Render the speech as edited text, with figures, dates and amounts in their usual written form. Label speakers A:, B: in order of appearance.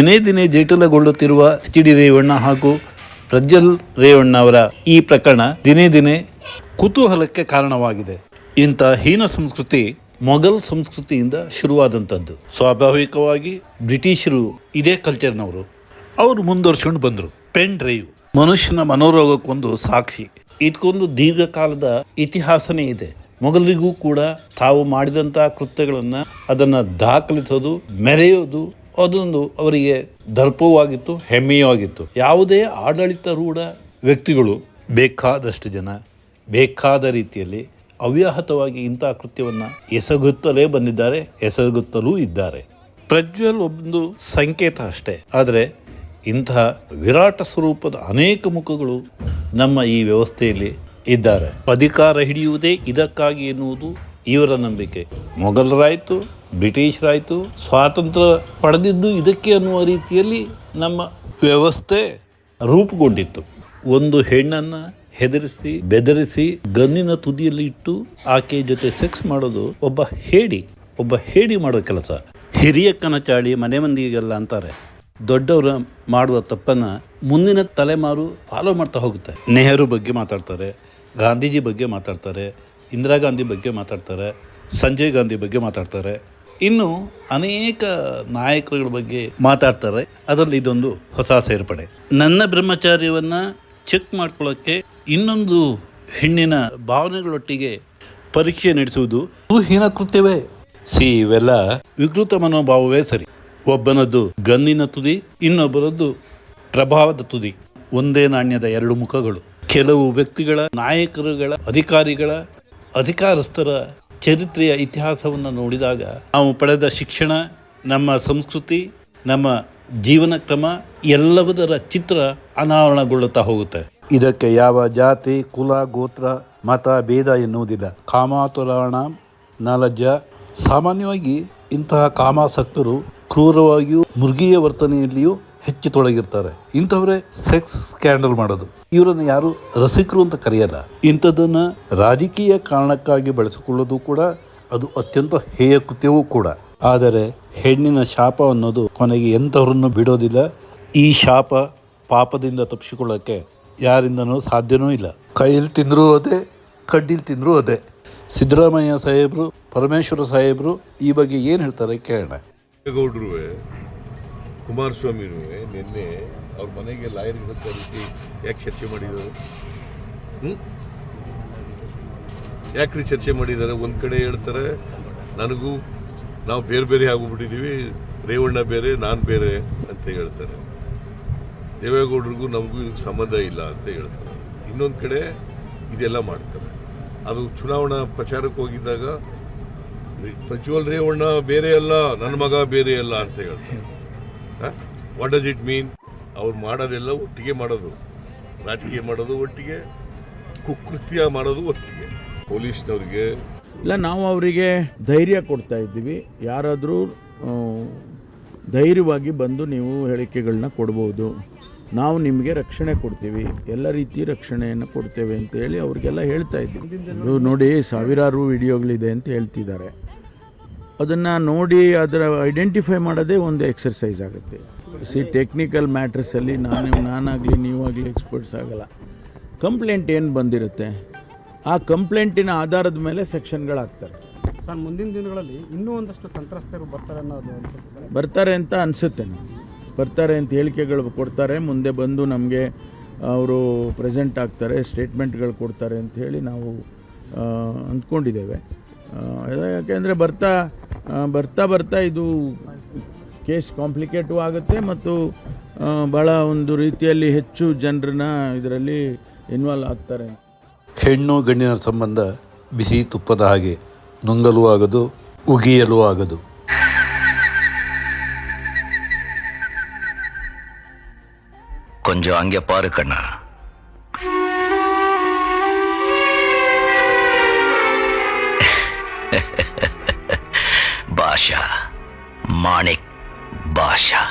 A: ದಿನೇ ದಿನೇ ಜಟಿಲಗೊಳ್ಳುತ್ತಿರುವ ಎಚ್.ಡಿ. ರೇವಣ್ಣ ಹಾಗೂ ಪ್ರಜ್ವಲ್ ರೇವಣ್ಣ ಅವರ ಈ ಪ್ರಕರಣ ದಿನೇ ದಿನೇ ಕುತೂಹಲಕ್ಕೆ ಕಾರಣವಾಗಿದೆ. ಇಂಥ ಹೀನ ಸಂಸ್ಕೃತಿ ಮೊಘಲ್ ಸಂಸ್ಕೃತಿಯಿಂದ ಶುರುವಾದಂಥದ್ದು. ಸ್ವಾಭಾವಿಕವಾಗಿ ಬ್ರಿಟಿಷರು ಇದೇ ಕಲ್ಚರ್ನವರು. ಅವರು ಮುಂದುವರ್ಸ್ಕೊಂಡು ಬಂದರು. ಪೆನ್ ಡ್ರೈವ್ ಮನುಷ್ಯನ ಮನೋರೋಗಕ್ಕೊಂದು ಸಾಕ್ಷಿ. ಇದಕ್ಕೊಂದು ದೀರ್ಘಕಾಲದ ಇತಿಹಾಸನೇ ಇದೆ. ಮೊಘಲರಿಗೂ ಕೂಡ ತಾವು ಮಾಡಿದಂಥ ಕೃತ್ಯಗಳನ್ನು ಅದನ್ನು ದಾಖಲಿಸೋದು, ಮೆರೆಯೋದು ಅದೊಂದು ಅವರಿಗೆ ದರ್ಪವಾಗಿತ್ತು, ಹೆಮ್ಮೆಯೂ ಆಗಿತ್ತು. ಯಾವುದೇ ಆಡಳಿತಾರೂಢ ವ್ಯಕ್ತಿಗಳು ಬೇಕಾದಷ್ಟು ಜನ ಬೇಕಾದ ರೀತಿಯಲ್ಲಿ ಅವ್ಯಾಹತವಾಗಿ ಇಂಥ ಕೃತ್ಯವನ್ನು ಎಸಗುತ್ತಲೇ ಬಂದಿದ್ದಾರೆ, ಎಸಗುತ್ತಲೂ ಇದ್ದಾರೆ. ಪ್ರಜ್ವಲ್ ಒಂದು ಸಂಕೇತ ಅಷ್ಟೇ. ಆದರೆ ಇಂತಹ ವಿರಾಟ ಸ್ವರೂಪದ ಅನೇಕ ಮುಖಗಳು ನಮ್ಮ ಈ ವ್ಯವಸ್ಥೆಯಲ್ಲಿ ಇದ್ದಾರೆ. ಅಧಿಕಾರ ಹಿಡಿಯುವುದೇ ಇದಕ್ಕಾಗಿ ಎನ್ನುವುದು ಇವರ ನಂಬಿಕೆ. ಮೊಘಲರಾಯಿತು, ಬ್ರಿಟಿಷರಾಯಿತು, ಸ್ವಾತಂತ್ರ್ಯ ಪಡೆದಿದ್ದು ಇದಕ್ಕೆ ಅನ್ನುವ ರೀತಿಯಲ್ಲಿ ನಮ್ಮ ವ್ಯವಸ್ಥೆ ರೂಪುಗೊಂಡಿತ್ತು. ಒಂದು ಹೆಣ್ಣನ್ನು ಹೆದರಿಸಿ ಬೆದರಿಸಿ ಗನ್ನಿನ ತುದಿಯಲ್ಲಿ ಇಟ್ಟು ಆಕೆ ಜೊತೆ ಸೆಕ್ಸ್ ಮಾಡೋದು ಒಬ್ಬ ಹೇಡಿ ಮಾಡೋ ಕೆಲಸ. ಹಿರಿಯ ಕನಚಾಳಿ ಮನೆ ಮಂದಿಗೆಲ್ಲ ಅಂತಾರೆ. ದೊಡ್ಡವರು ಮಾಡುವ ತಪ್ಪನ್ನು ಮುಂದಿನ ತಲೆಮಾರು ಫಾಲೋ ಮಾಡ್ತಾ ಹೋಗುತ್ತೆ. ನೆಹರು ಬಗ್ಗೆ ಮಾತಾಡ್ತಾರೆ, ಗಾಂಧೀಜಿ ಬಗ್ಗೆ ಮಾತಾಡ್ತಾರೆ, ಇಂದಿರಾ ಗಾಂಧಿ ಬಗ್ಗೆ ಮಾತಾಡ್ತಾರೆ, ಸಂಜಯ್ ಗಾಂಧಿ ಬಗ್ಗೆ ಮಾತಾಡ್ತಾರೆ, ಇನ್ನು ಅನೇಕ ನಾಯಕರುಗಳ ಬಗ್ಗೆ ಮಾತಾಡ್ತಾರೆ. ಅದರಲ್ಲಿ ಇದೊಂದು ಹೊಸ ಸೇರ್ಪಡೆ. ನನ್ನ ಬ್ರಹ್ಮಚಾರ್ಯವನ್ನು ಚೆಕ್ ಮಾಡ್ಕೊಳ್ಳೋಕ್ಕೆ ಇನ್ನೊಂದು ಹೆಣ್ಣಿನ ಭಾವನೆಗಳೊಟ್ಟಿಗೆ ಪರೀಕ್ಷೆ ನಡೆಸುವುದು ಹೀನ ಕೃತ್ಯವೇ. ಇವೆಲ್ಲ ವಿಕೃತ ಮನೋಭಾವವೇ ಸರಿ. ಒಬ್ಬನದ್ದು ಗನ್ನಿನ ತುದಿ, ಇನ್ನೊಬ್ಬರದ್ದು ಪ್ರಭಾವದ ತುದಿ. ಒಂದೇ ನಾಣ್ಯದ ಎರಡು ಮುಖಗಳು. ಕೆಲವು ವ್ಯಕ್ತಿಗಳ, ನಾಯಕರುಗಳ, ಅಧಿಕಾರಿಗಳ, ಅಧಿಕಾರಸ್ಥರ ಚರಿತ್ರೆಯ ಇತಿಹಾಸವನ್ನು ನೋಡಿದಾಗ ನಾವು ಪಡೆದ ಶಿಕ್ಷಣ, ನಮ್ಮ ಸಂಸ್ಕೃತಿ, ನಮ್ಮ ಜೀವನ ಕ್ರಮ ಎಲ್ಲವುದರ ಚಿತ್ರ ಅನಾವರಣಗೊಳ್ಳುತ್ತಾ ಹೋಗುತ್ತೆ. ಇದಕ್ಕೆ ಯಾವ ಜಾತಿ, ಕುಲ, ಗೋತ್ರ, ಮತ, ಭೇದ ಎನ್ನುವುದಿಲ್ಲ. ಕಾಮಾತುರಾಣ ನಲಜ್ಜ. ಸಾಮಾನ್ಯವಾಗಿ ಇಂತಹ ಕಾಮಾಸಕ್ತರು ಕ್ರೂರವಾಗಿಯೂ ಮೃಗೀಯ ವರ್ತನೆಯಲ್ಲಿಯೂ ಹೆಚ್ಚು ತೊಡಗಿರ್ತಾರೆ. ಇಂಥವರೇ ಸೆಕ್ಸ್ ಸ್ಕ್ಯಾಂಡಲ್ ಮಾಡೋದು. ಇವರನ್ನು ಯಾರು ರಸಿಕರು ಅಂತ ಕರೆಯಲ್ಲ. ಇಂಥದ್ದನ್ನು ರಾಜಕೀಯ ಕಾರಣಕ್ಕಾಗಿ ಬಳಸಿಕೊಳ್ಳೋದು ಕೂಡ ಅದು ಅತ್ಯಂತ ಹೇಯ ಕೃತ್ಯವೂ ಕೂಡ. ಆದರೆ ಹೆಣ್ಣಿನ ಶಾಪ ಅನ್ನೋದು ಕೊನೆಗೆ ಎಂಥವ್ರನ್ನು ಬಿಡೋದಿಲ್ಲ. ಈ ಶಾಪ ಪಾಪದಿಂದ ತಪ್ಪಿಸಿಕೊಳ್ಳೋಕ್ಕೆ ಯಾರಿಂದನೂ ಸಾಧ್ಯವೂ ಇಲ್ಲ. ಕೈಯಲ್ಲಿ ತಿಂದರೂ ಅದೇ, ಕಡ್ಡಿಲಿ ತಿಂದರೂ ಅದೇ. ಸಿದ್ದರಾಮಯ್ಯ ಸಾಹೇಬರು, ಪರಮೇಶ್ವರ ಸಾಹೇಬರು ಈ ಬಗ್ಗೆ ಏನು ಹೇಳ್ತಾರೆ ಕೇಳೋಣ.
B: ಗೌಡ್ರು ಕುಮಾರಸ್ವಾಮಿನೂ ನಿನ್ನೆ ಅವ್ರ ಮನೆಗೆ ಲಾಯರ್ಗಳ ರೀತಿ ಯಾಕೆ ಚರ್ಚೆ ಮಾಡಿದ್ದಾರೆ? ಯಾಕ್ರಿ ಚರ್ಚೆ ಮಾಡಿದ್ದಾರೆ? ಒಂದು ಕಡೆ ಹೇಳ್ತಾರೆ ನನಗೂ ನಾವು ಬೇರೆ ಬೇರೆ ಆಗೋಗ್ಬಿಟ್ಟಿದ್ದೀವಿ, ರೇವಣ್ಣ ಬೇರೆ ನಾನು ಬೇರೆ ಅಂತ ಹೇಳ್ತಾರೆ. ದೇವೇಗೌಡರಿಗೂ ನಮಗೂ ಇದಕ್ಕೆ ಸಂಬಂಧ ಇಲ್ಲ ಅಂತ ಹೇಳ್ತಾರೆ. ಇನ್ನೊಂದು ಕಡೆ ಇದೆಲ್ಲ ಮಾಡ್ತಾರೆ. ಅದು ಚುನಾವಣಾ ಪ್ರಚಾರಕ್ಕೆ ಹೋಗಿದ್ದಾಗ ಪ್ರಜ್ವಲ್ ರೇವಣ್ಣ ಬೇರೆ ಅಲ್ಲ, ನನ್ನ ಮಗ ಬೇರೆ ಅಲ್ಲ ಅಂತ ಹೇಳ್ತಾರೆ. What does it mean? ಅವ್ರು ಮಾಡೋದೆಲ್ಲ ಒಟ್ಟಿಗೆ ಮಾಡೋದು, ರಾಜಕೀಯ ಮಾಡೋದು ಒಟ್ಟಿಗೆ, ಕುಕೃತ್ಯ ಮಾಡೋದು ಒಟ್ಟಿಗೆ. ಪೊಲೀಸ್ನವ್ರಿಗೆ
C: ಇಲ್ಲ, ನಾವು ಅವರಿಗೆ ಧೈರ್ಯ ಕೊಡ್ತಾ ಇದ್ದೀವಿ. ಯಾರಾದರೂ ಧೈರ್ಯವಾಗಿ ಬಂದು ನೀವು ಹೇಳಿಕೆಗಳನ್ನ ಕೊಡ್ಬೋದು, ನಾವು ನಿಮಗೆ ರಕ್ಷಣೆ ಕೊಡ್ತೀವಿ, ಎಲ್ಲ ರೀತಿ ರಕ್ಷಣೆಯನ್ನು ಕೊಡ್ತೇವೆ ಅಂತೇಳಿ ಅವ್ರಿಗೆಲ್ಲ ಹೇಳ್ತಾ ಇದ್ದೀವಿ. ನೋಡಿ, ಸಾವಿರಾರು ವಿಡಿಯೋಗಳಿದೆ ಅಂತ ಹೇಳ್ತಿದ್ದಾರೆ. ಅದನ್ನು ನೋಡಿ ಅದರ ಐಡೆಂಟಿಫೈ ಮಾಡೋದೇ ಒಂದು ಎಕ್ಸರ್ಸೈಸ್ ಆಗುತ್ತೆ. ಟೆಕ್ನಿಕಲ್ ಮ್ಯಾಟ್ರಸಲ್ಲಿ ನಾನಾಗಲಿ ನೀವಾಗಲಿ ಎಕ್ಸ್ಪರ್ಟ್ಸ್ ಆಗಲ್ಲ. ಕಂಪ್ಲೇಂಟ್ ಏನು ಬಂದಿರುತ್ತೆ ಆ ಕಂಪ್ಲೇಂಟಿನ ಆಧಾರದ ಮೇಲೆ ಸೆಕ್ಷನ್ಗಳಾಗ್ತಾರೆ.
D: ಸರ್, ಮುಂದಿನ ದಿನಗಳಲ್ಲಿ ಇನ್ನೂ ಒಂದಷ್ಟು ಸಂತ್ರಸ್ತರು ಬರ್ತಾರೆ ಅನ್ನೋದು ಅನ್ಸುತ್ತೆ ಸರ್.
C: ಬರ್ತಾರೆ ಅಂತ ಅನಿಸುತ್ತೆ. ಬರ್ತಾರೆ ಅಂತ ಹೇಳಿಕೆಗಳು ಕೊಡ್ತಾರೆ, ಮುಂದೆ ಬಂದು ನಮಗೆ ಅವರು ಪ್ರೆಸೆಂಟ್ ಆಗ್ತಾರೆ, ಸ್ಟೇಟ್ಮೆಂಟ್ಗಳು ಕೊಡ್ತಾರೆ ಅಂತ ಹೇಳಿ ನಾವು ಅಂದ್ಕೊಂಡಿದ್ದೇವೆ. ಯಾಕೆಂದರೆ ಬರ್ತಾ ಇದು ಕೇಸ್ ಕಾಂಪ್ಲಿಕೇಟು ಆಗುತ್ತೆ ಮತ್ತು ಭಾಳ ಒಂದು ರೀತಿಯಲ್ಲಿ ಹೆಚ್ಚು ಜನರನ್ನ ಇದರಲ್ಲಿ ಇನ್ವಾಲ್ವ್ ಆಗ್ತಾರೆ.
A: ಹೆಣ್ಣು ಗಂಡಿನ ಸಂಬಂಧ ಬಿಸಿ ತುಪ್ಪದ ಹಾಗೆ, ನುಂಗಲೂ ಆಗದು, ಉಗಿಯಲೂ ಆಗದು.
E: கொஞ்சம் அங்கே பாரு கண்ணா. பாஷா, மாணிக் பாஷா.